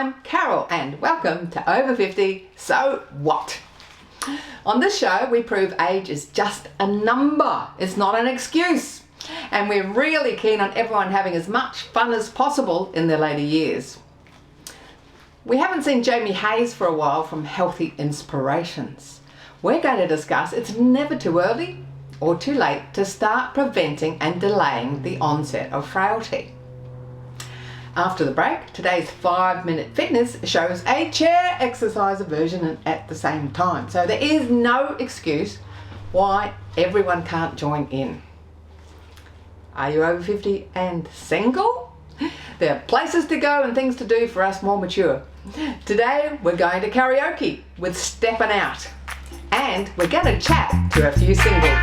I'm Carol and welcome to Over 50, So What? On this show, we prove age is just a number. It's not an excuse. And we're really keen on everyone having as much fun as possible in their later years. We haven't seen Jamiehayes for a while from Healthy Inspirations. We're going to discuss it's never too early or too late to start preventing and delaying the onset of frailty. After the break, today's 5-minute fitness shows a chair exercise version at the same time. So there is no excuse why everyone can't join in. Are you over 50 and single? There are places to go and things to do for us more mature. Today we're going to karaoke with Steppin Out. And we're going to chat to a few singles.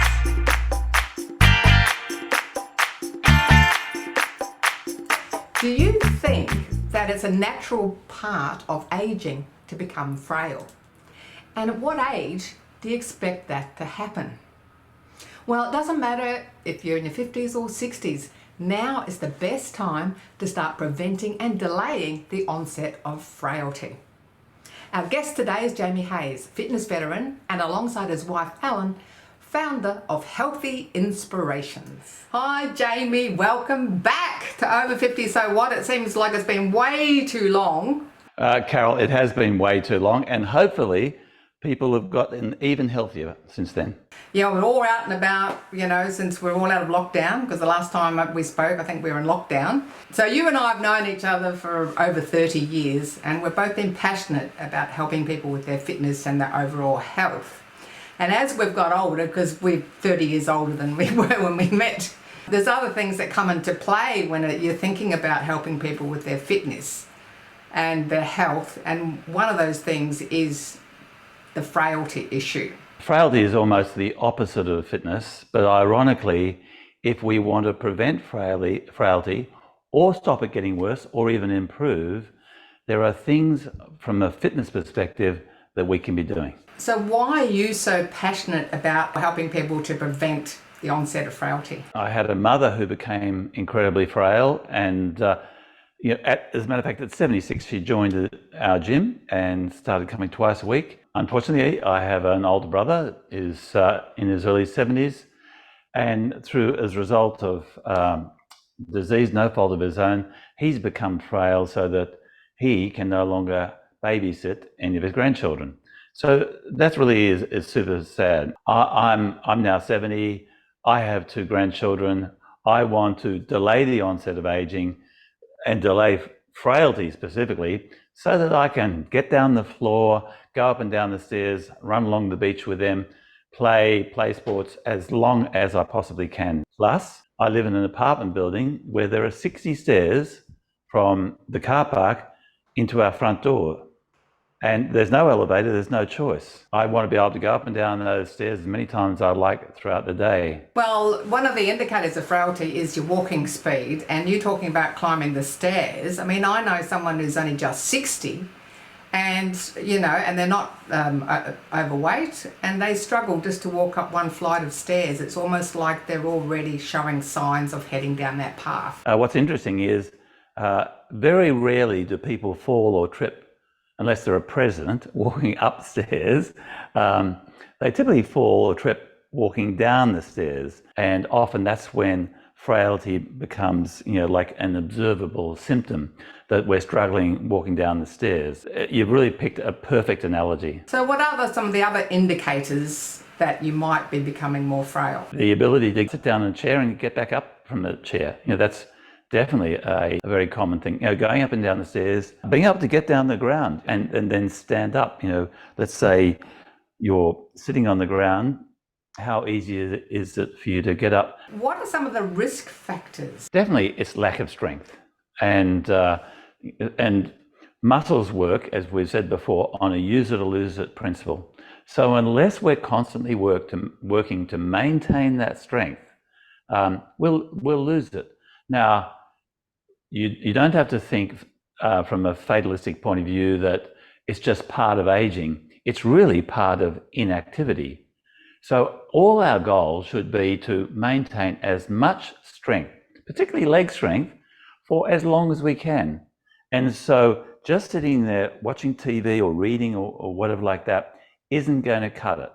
Do you think that it's a natural part of aging to become frail? And at what age do you expect that to happen? Well, it doesn't matter if you're in your 50s or 60s. Now is the best time to start preventing and delaying the onset of frailty. Our guest today is Jamiehayes, fitness veteran, and alongside his wife Ellen, founder of Healthy Inspirations. Hi Jamie, welcome back to Over 50 So What? It seems like it's been way too long. Carol, it has been way too long, and hopefully people have gotten even healthier since then. Yeah, we're all out and about, since we're all out of lockdown, because the last time we spoke, I think we were in lockdown. So you and I have known each other for over 30 years, and we've both been passionate about helping people with their fitness and their overall health. And as we've got older, because we're 30 years older than we were when we met, there's other things that come into play when you're thinking about helping people with their fitness and their health. And one of those things is the frailty issue. Frailty is almost the opposite of fitness, but ironically, if we want to prevent frailty or stop it getting worse or even improve, there are things from a fitness perspective that we can be doing. So why are you so passionate about helping people to prevent the onset of frailty? I had a mother who became incredibly frail, and as a matter of fact, at 76, she joined our gym and started coming twice a week. Unfortunately, I have an older brother who's in his early 70s, and as a result of disease, no fault of his own, he's become frail so that he can no longer babysit any of his grandchildren. So that really is super sad. I'm now 70. I have 2 grandchildren. I want to delay the onset of aging and delay frailty specifically so that I can get down the floor, go up and down the stairs, run along the beach with them, play sports as long as I possibly can. Plus, I live in an apartment building where there are 60 stairs from the car park into our front door. And there's no elevator, there's no choice. I want to be able to go up and down those stairs as many times as I like throughout the day. Well, one of the indicators of frailty is your walking speed, and you're talking about climbing the stairs. I mean, I know someone who's only just 60 and they're not overweight, and they struggle just to walk up one flight of stairs. It's almost like they're already showing signs of heading down that path. What's interesting is very rarely do people fall or trip unless they're a president walking upstairs. They typically fall or trip walking down the stairs, and often that's when frailty becomes like an observable symptom that we're struggling walking down the stairs. You've really picked a perfect analogy. So what are some of the other indicators that you might be becoming more frail? The ability to sit down in a chair and get back up from the chair. That's definitely a very common thing. Going up and down the stairs, being able to get down the ground and then stand up. Let's say you're sitting on the ground. How easy is it for you to get up? What are some of the risk factors? Definitely, it's lack of strength, and muscles work, as we've said before, on a use it or lose it principle. So unless we're constantly working to maintain that strength, we'll lose it. Now, you don't have to think from a fatalistic point of view that it's just part of aging. It's really part of inactivity. So all our goals should be to maintain as much strength, particularly leg strength, for as long as we can. And so just sitting there watching TV or reading or whatever like that isn't going to cut it.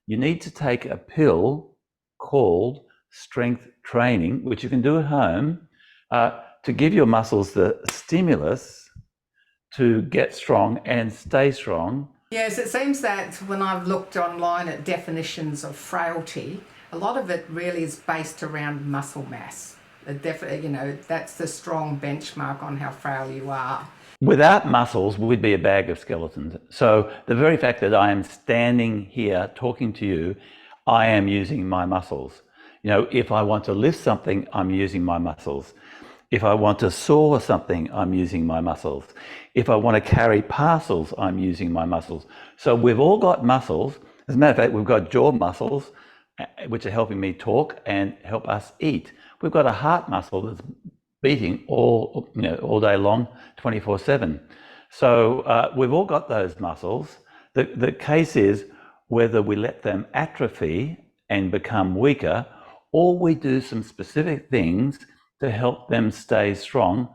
You need to take a pill called strength training, which you can do at home, to give your muscles the stimulus to get strong and stay strong. Yes, it seems that when I've looked online at definitions of frailty, a lot of it really is based around muscle mass. That's the strong benchmark on how frail you are. Without muscles, we'd be a bag of skeletons. So the very fact that I am standing here talking to you, I am using my muscles. If I want to lift something, I'm using my muscles. If I want to saw something, I'm using my muscles. If I want to carry parcels, I'm using my muscles. So we've all got muscles. As a matter of fact, we've got jaw muscles, which are helping me talk and help us eat. We've got a heart muscle that's beating all day long, 24/7. So we've all got those muscles. The case is whether we let them atrophy and become weaker, or we do some specific things to help them stay strong.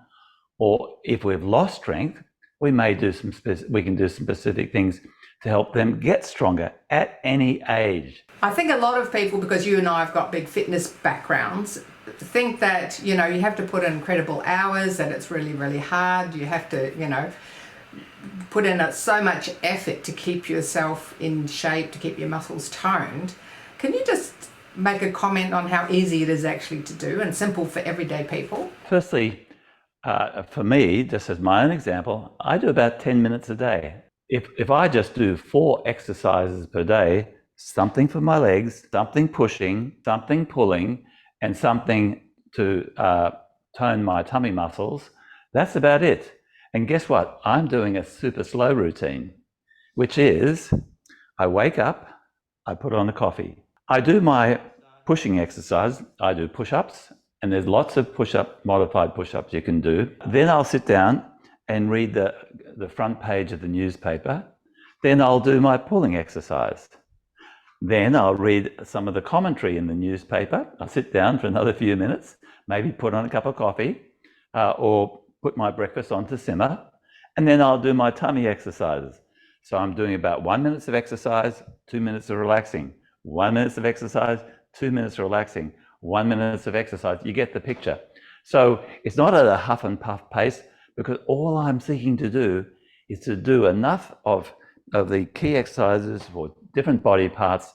Or if we've lost strength, we can do some specific things to help them get stronger at any age. I think a lot of people, because you and I have got big fitness backgrounds, think that, you have to put in incredible hours, that it's really, really hard. You have to, put in so much effort to keep yourself in shape, to keep your muscles toned. Can you just make a comment on how easy it is actually to do and simple for everyday people? Firstly, for me, just as my own example, I do about 10 minutes a day. If I just do 4 exercises per day, something for my legs, something pushing, something pulling, and something to tone my tummy muscles, that's about it. And guess what? I'm doing a super slow routine, which is I wake up, I put on a coffee. I do my pushing exercise. I do push-ups, and there's lots of modified push-ups you can do. Then I'll sit down and read the front page of the newspaper. Then I'll do my pulling exercise. Then I'll read some of the commentary in the newspaper. I'll sit down for another few minutes, maybe put on a cup of coffee, or put my breakfast on to simmer, and then I'll do my tummy exercises. So I'm doing about 1 minute of exercise, 2 minutes of relaxing, 1 minute of exercise, 2 minutes of relaxing, 1 minute of exercise. You get the picture. So it's not at a huff and puff pace, because all I'm seeking to do is to do enough of the key exercises for different body parts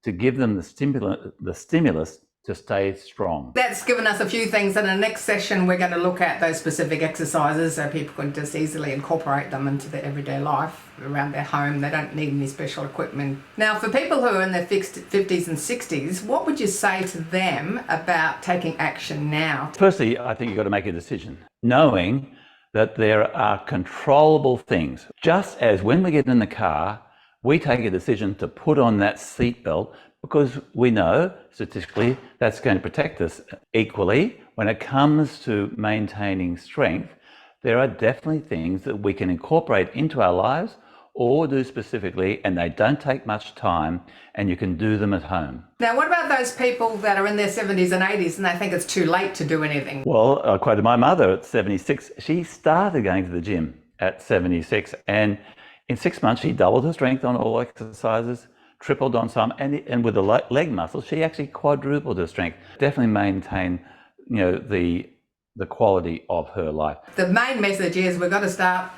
to give them the stimulus to stay strong. That's given us a few things. In the next session, we're going to look at those specific exercises so people can just easily incorporate them into their everyday life around their home. They don't need any special equipment. Now, for people who are in their 50s and 60s, what would you say to them about taking action now? Firstly, I think you've got to make a decision, knowing that there are controllable things. Just as when we get in the car, we take a decision to put on that seatbelt because we know statistically that's going to protect us. Equally, when it comes to maintaining strength, there are definitely things that we can incorporate into our lives or do specifically, and they don't take much time, and you can do them at home. Now, what about those people that are in their 70s and 80s and they think it's too late to do anything? Well, I quoted my mother at 76. She started going to the gym at 76, and in 6 months, she doubled her strength on all exercises, tripled on some, and with the leg muscles, she actually quadrupled her strength. Definitely maintain, the quality of her life. The main message is we've got to start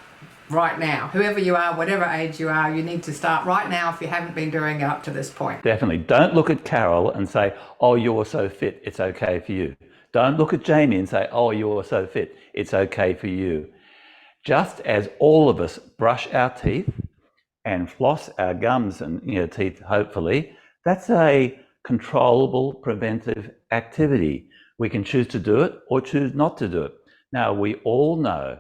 right now. Whoever you are, whatever age you are, you need to start right now if you haven't been doing it up to this point. Definitely. Don't look at Carol and say, oh, you're so fit, it's okay for you. Don't look at Jamie and say, oh, you're so fit, it's okay for you. Just as all of us brush our teeth and floss our gums and teeth, hopefully, that's a controllable preventive activity. We can choose to do it or choose not to do it. Now, we all know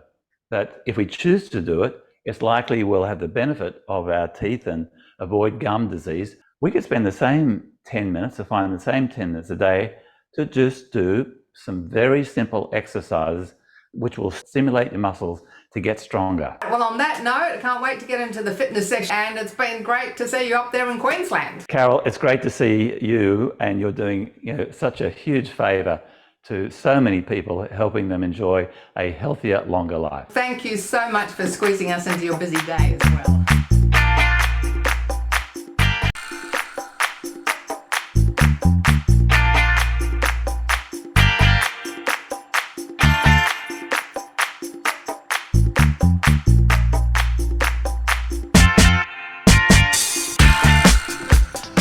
that if we choose to do it, it's likely we'll have the benefit of our teeth and avoid gum disease. We could spend the same 10 minutes, or find the same 10 minutes a day to just do some very simple exercises which will stimulate your muscles to get stronger. Well, on that note, I can't wait to get into the fitness section, and it's been great to see you up there in Queensland. Carol, it's great to see you, and you're doing such a huge favour to so many people, helping them enjoy a healthier, longer life. Thank you so much for squeezing us into your busy day as well.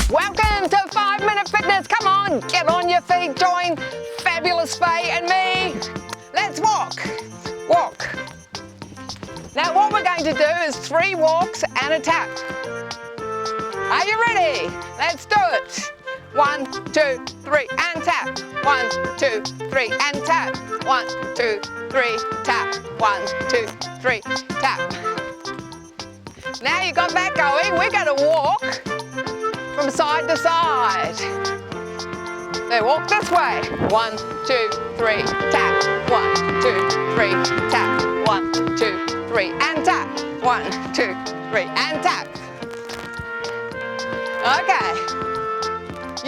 Welcome to 5 Minute Fitness. Come on, get on your feet, join Fabulous Faye and me. Let's walk. Now what we're going to do is 3 walks and a tap. Are you ready? Let's do it. 1, 2, 3 and tap. 1, 2, 3 and tap. 1, 2, 3 tap. 1, 2, 3 tap. Now you got that going. We're going to walk from side to side. So walk this way. 1, 2, 3 tap. 1, 2, 3 tap. 1, 2, 3 and tap. 1, 2, 3 and tap. Okay.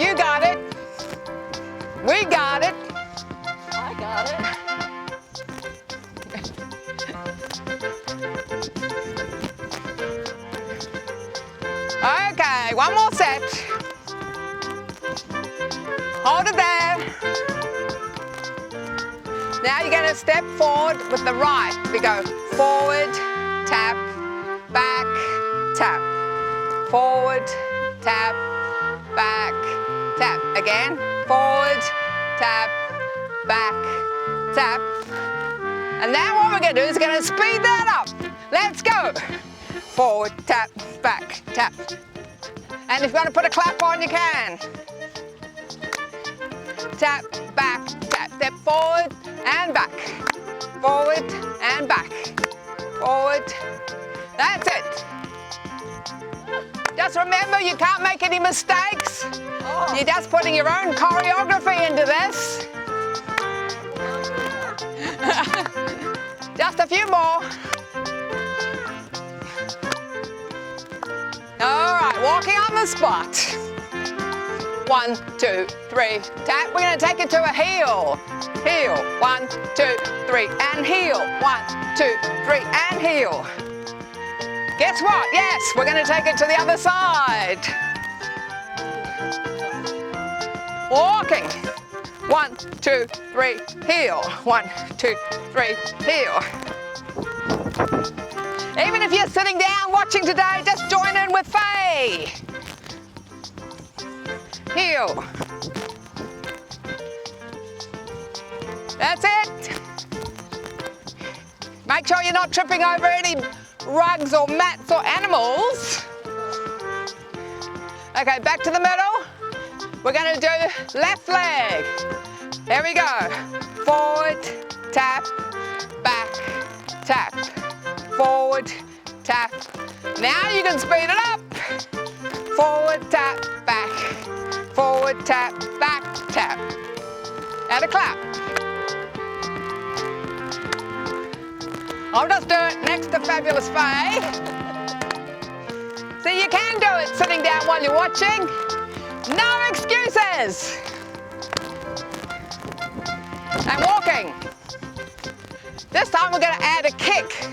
You got it. We got it. I got it. Okay, one more set. Hold it there. Now you're going to step forward with the right. We go forward, tap, back, tap. Forward, tap, back, tap. Again, forward, tap, back, tap. And now what we're going to do is we're going to speed that up. Let's go. Forward, tap, back, tap. And if you want to put a clap on, you can. Tap, back, tap. Step forward and back. Forward and back. Forward. That's it. Just remember, you can't make any mistakes. You're just putting your own choreography into this. Just a few more. All right, walking on the spot. 1, 2, 3, tap. We're going to take it to a heel. Heel. 1, 2, 3, and heel. 1, 2, 3, and heel. Guess what? Yes, we're going to take it to the other side. Walking. 1, 2, 3, heel. 1, 2, 3, heel. Even if you're sitting down watching today, just join in with Faye. Heel. That's it. Make sure you're not tripping over any rugs or mats or animals. Okay, back to the middle. We're going to do left leg. Here we go. Forward, tap, back, tap. Forward, tap. Now you can speed it up. Forward, tap, back. Forward, tap, back, tap. And a clap. I'll just do it next to Fabulous Faye. See, you can do it sitting down while you're watching. No excuses. And walking. This time we're going to add a kick.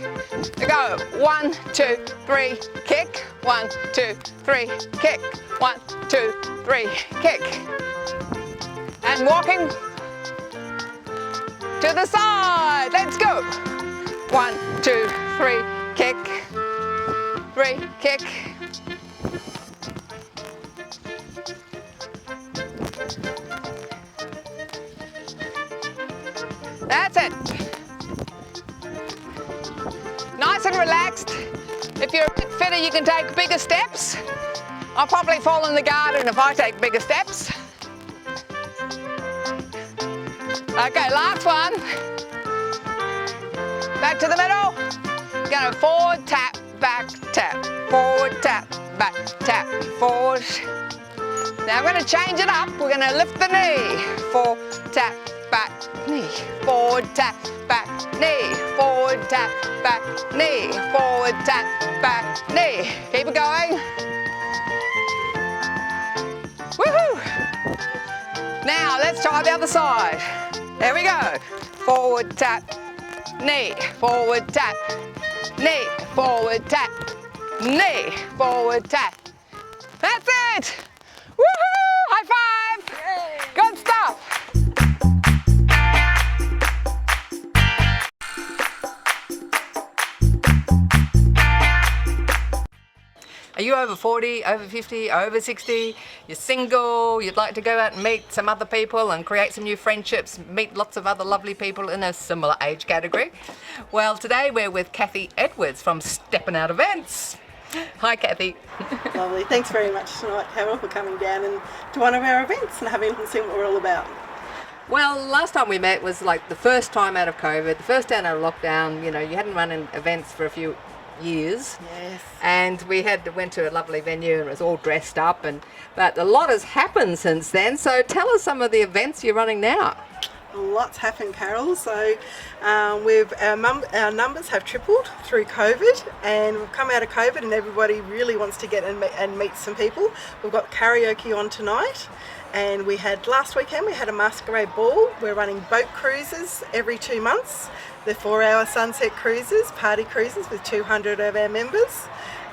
We go 1, 2, 3, kick. 1, 2, 3, kick. 1, 2, 3, kick. And walking to the side. Let's go. 1, 2, 3, kick. 3, kick. That's it. Nice and relaxed. If you're a bit fitter, you can take bigger steps. I'll probably fall in the garden if I take bigger steps. Okay, last one. Back to the middle. Go forward, tap, back, tap. Forward, tap, back, tap. Forward. Now we're going to change it up. We're going to lift the knee. Forward, tap, back, knee. Forward, tap, back, knee. Forward, tap, back, knee. Forward, tap, back, knee. Keep it going. Woohoo! Now let's try the other side. There we go. Forward tap, knee, forward tap, knee, forward tap, knee, forward tap. That's it! Woohoo! High five! Yay. Good stuff! Are you over 40, over 50, over 60? You're single, you'd like to go out and meet some other people and create some new friendships, meet lots of other lovely people in a similar age category? Well, today we're with Kathy Edwards from Steppin Out Events. Hi, Kathy. Lovely. Thanks very much tonight, Carol, for coming down and to one of our events and having a look and seeing what we're all about. Well, last time we met was like the first time out of COVID, the first time out of lockdown. You know, you hadn't run in events for a few years. Yes. And we went to a lovely venue and it was all dressed up, but a lot has happened since then. So tell us some of the events you're running now. Lots happened, Carol. So our numbers have tripled through COVID, and we've come out of COVID and everybody really wants to get and meet some people. We've got karaoke on tonight, and last weekend we had a masquerade ball. We're running boat cruises every 2 months. They're 4-hour sunset cruises, party cruises with 200 of our members,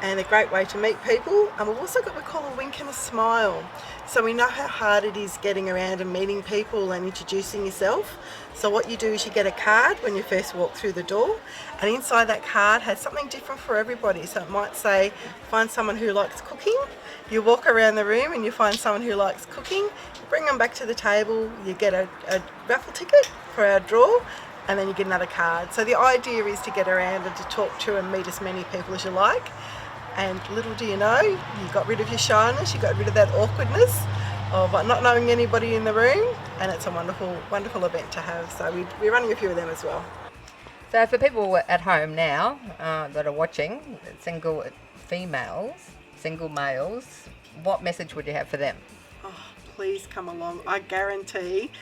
and a great way to meet people. And we've also got what we call a wink and a smile. So we know how hard it is getting around and meeting people and introducing yourself. So what you do is you get a card when you first walk through the door, and inside that card has something different for everybody. So it might say, find someone who likes cooking. You walk around the room and you find someone who likes cooking, you bring them back to the table, you get a raffle ticket for our draw, and then you get another card. So the idea is to get around and to talk to and meet as many people as you like. And little do you know, you got rid of your shyness, you got rid of that awkwardness of not knowing anybody in the room, and it's a wonderful, wonderful event to have. So we're running a few of them as well. So for people at home now that are watching, single females, single males, what message would you have for them? Oh, please come along. I guarantee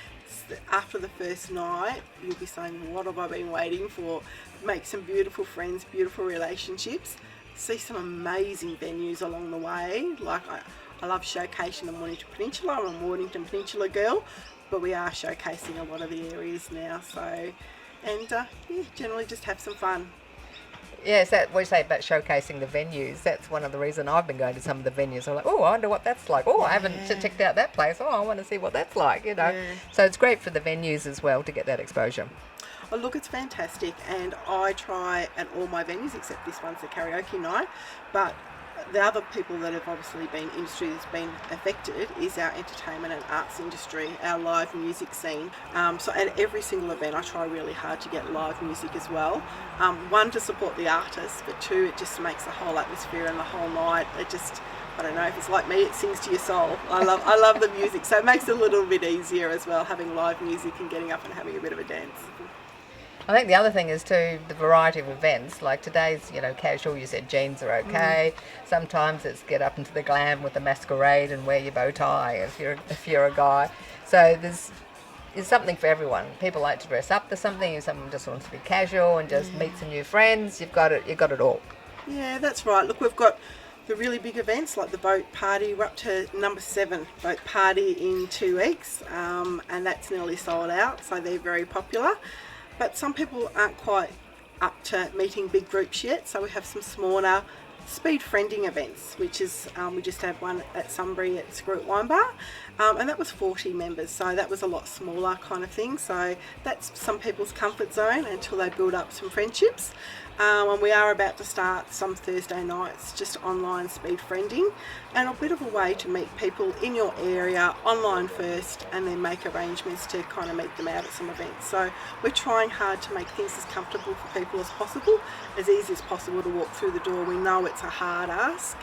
after the first night, you'll be saying, what have I been waiting for? Make some beautiful friends, beautiful relationships, see some amazing venues along the way. Like I love showcasing the Mornington Peninsula. I'm a Mornington Peninsula girl, but we are showcasing a lot of the areas now. So, and generally just have some fun. Yes, that we say about showcasing the venues. That's one of the reasons I've been going to some of the venues. I'm like, oh, I wonder what that's like. Oh, I haven't checked out that place. Oh, I want to see what that's like, you know. Yeah. So it's great for the venues as well to get that exposure. Oh, look, it's fantastic, and I try at all my venues except this one's the karaoke night. But the other people that have obviously been industry that's been affected is our entertainment and arts industry, our live music scene. So at every single event I try really hard to get live music as well. One, to support the artists, but two, it just makes the whole atmosphere and the whole night, I don't know, if it's like me, it sings to your soul. I love the music, so it makes it a little bit easier as well, having live music and getting up and having a bit of a dance. I think the other thing is too the variety of events. Like today's, casual. You said jeans are okay. Sometimes it's get up into the glam with the masquerade and wear your bow tie if you're a guy. So there's something for everyone. People like to dress up to something. If someone just wants to be casual and just meet some new friends, you've got it all. Yeah, that's right. Look, we've got the really big events like the boat party. We're up to number 7 boat party in 2 weeks, and that's nearly sold out. So they're very popular. But some people aren't quite up to meeting big groups yet, so we have some smaller speed friending events, which is, we just had one at Sunbury at Screw Wine Bar, and that was 40 members, so that was a lot smaller kind of thing. So that's some people's comfort zone until they build up some friendships. And we are about to start some Thursday nights, just online speed friending, and a bit of a way to meet people in your area online first and then make arrangements to kind of meet them out at some events. So we're trying hard to make things as comfortable for people as possible, as easy as possible to walk through the door. We know it's a hard ask.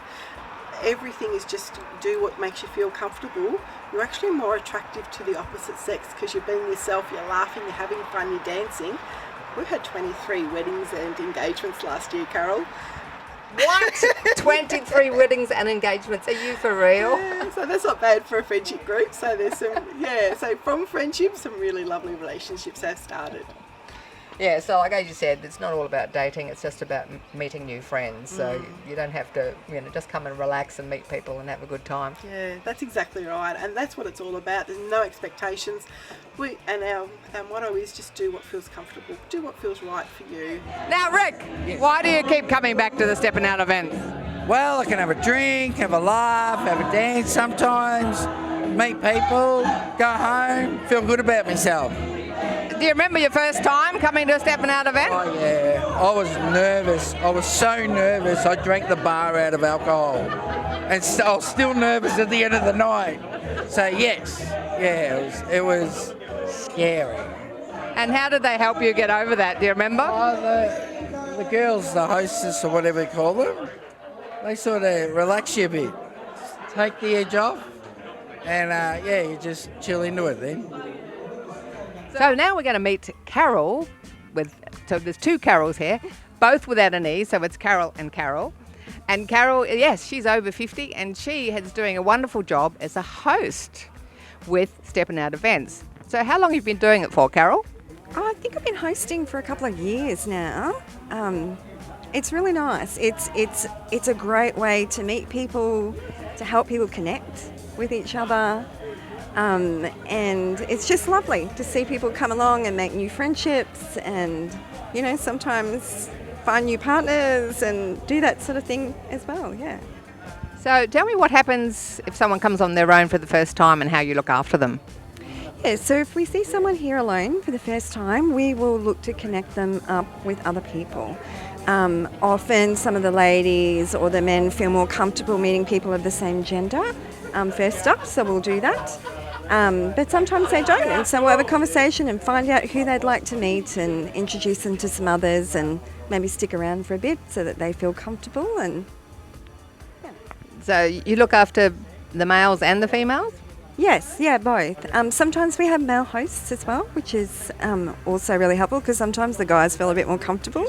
Everything is just do what makes you feel comfortable. You're actually more attractive to the opposite sex because you're being yourself, you're laughing, you're having fun, you're dancing. We've had 23 weddings and engagements last year, Carol. What? 23 weddings and engagements? Are you for real? Yeah, so that's not bad for a friendship group. So there's some, so from friendship, some really lovely relationships have started. Yeah, so like as you said, it's not all about dating, it's just about meeting new friends. So you don't have to, just come and relax and meet people and have a good time. Yeah, that's exactly right, and that's what it's all about. There's no expectations. Our motto is just do what feels comfortable, do what feels right for you. Now, Rick, why do you keep coming back to the Steppin Out events? Well, I can have a drink, have a laugh, have a dance sometimes, meet people, go home, feel good about myself. Do you remember your first time coming to a Steppin Out event? Oh yeah, I was nervous. I was so nervous I drank the bar out of alcohol. And I was still nervous at the end of the night. So yes, yeah, it was scary. And how did they help you get over that? Do you remember? Oh, the girls, the hostess or whatever you call them, they sort of relax you a bit. Take the edge off and you just chill into it then. So now we're going to meet Carol so there's two Carols here, both without an E, so it's Carol and Carol. And Carol, yes, she's over 50 and she is doing a wonderful job as a host with Steppin Out Events. So how long have you been doing it for, Carol? Oh, I think I've been hosting for a couple of years now. It's really nice. It's a great way to meet people, to help people connect with each other. And it's just lovely to see people come along and make new friendships and, sometimes find new partners and do that sort of thing as well, yeah. So tell me what happens if someone comes on their own for the first time and how you look after them. Yeah, so if we see someone here alone for the first time, we will look to connect them up with other people. Often some of the ladies or the men feel more comfortable meeting people of the same gender first up, so we'll do that. But sometimes they don't, and so we'll have a conversation and find out who they'd like to meet and introduce them to some others and maybe stick around for a bit so that they feel comfortable. And So you look after the males and the females? yes, yeah, both. Sometimes we have male hosts as well, which is also really helpful because sometimes the guys feel a bit more comfortable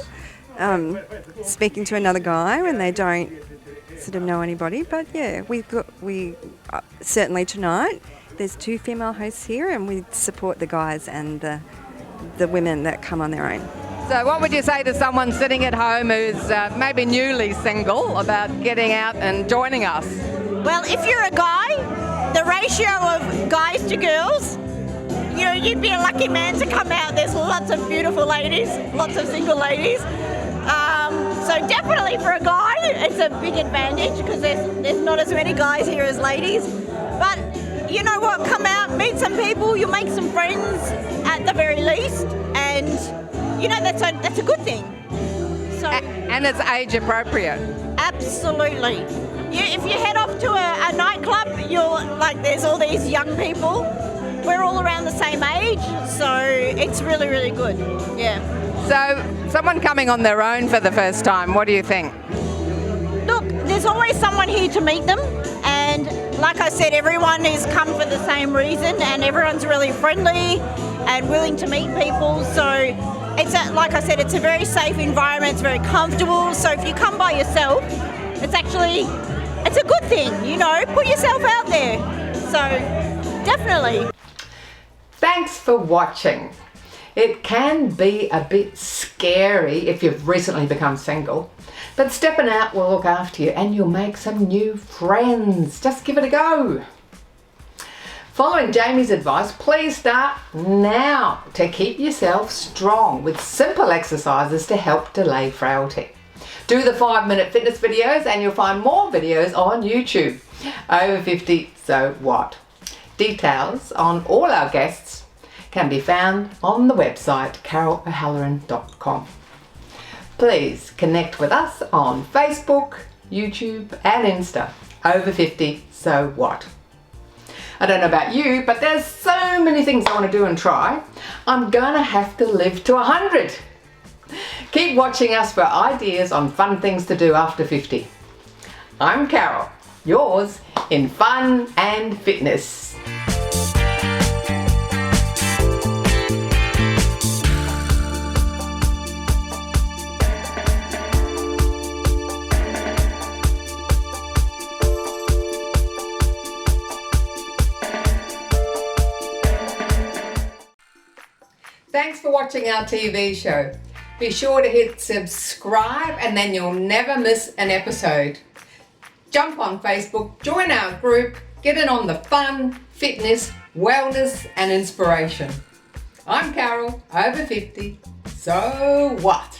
speaking to another guy when they don't sort of know anybody. But yeah, we certainly tonight there's two female hosts here and we support the guys and the women that come on their own. So what would you say to someone sitting at home who's maybe newly single about getting out and joining us? Well, if you're a guy, the ratio of guys to girls, you'd be a lucky man to come out. There's lots of beautiful ladies, lots of single ladies. So definitely for a guy, it's a big advantage because there's not as many guys here as ladies. But you know what, come out, meet some people, you'll make some friends at the very least, and that's a good thing. So And it's age appropriate. absolutely. If you head off to a nightclub, there's all these young people. We're all around the same age, so it's really, really good. Yeah. So someone coming on their own for the first time, what do you think? Look, there's always someone here to meet them, and like I said, everyone is come for the same reason, and everyone's really friendly and willing to meet people. So like I said, it's a very safe environment. It's very comfortable. So if you come by yourself, it's a good thing. Put yourself out there. So definitely. Thanks for watching. It can be a bit scary if you've recently become single, but Steppin Out will look after you and you'll make some new friends. Just give it a go. Following Jamie's advice, please start now to keep yourself strong with simple exercises to help delay frailty. Do the 5-minute fitness videos and you'll find more videos on YouTube. Over 50, so what? Details on all our guests can be found on the website carolohalloran.com. Please connect with us on Facebook, YouTube and Insta. Over 50, so what? I don't know about you, but there's so many things I want to do and try. I'm gonna have to live to 100. Keep watching us for ideas on fun things to do after 50. I'm Carol, yours in fun and fitness. thanks for watching our TV show. Be sure to hit subscribe and then you'll never miss an episode. Jump on Facebook, join our group, get in on the fun, fitness, wellness and inspiration. I'm Carol, over 50. So what?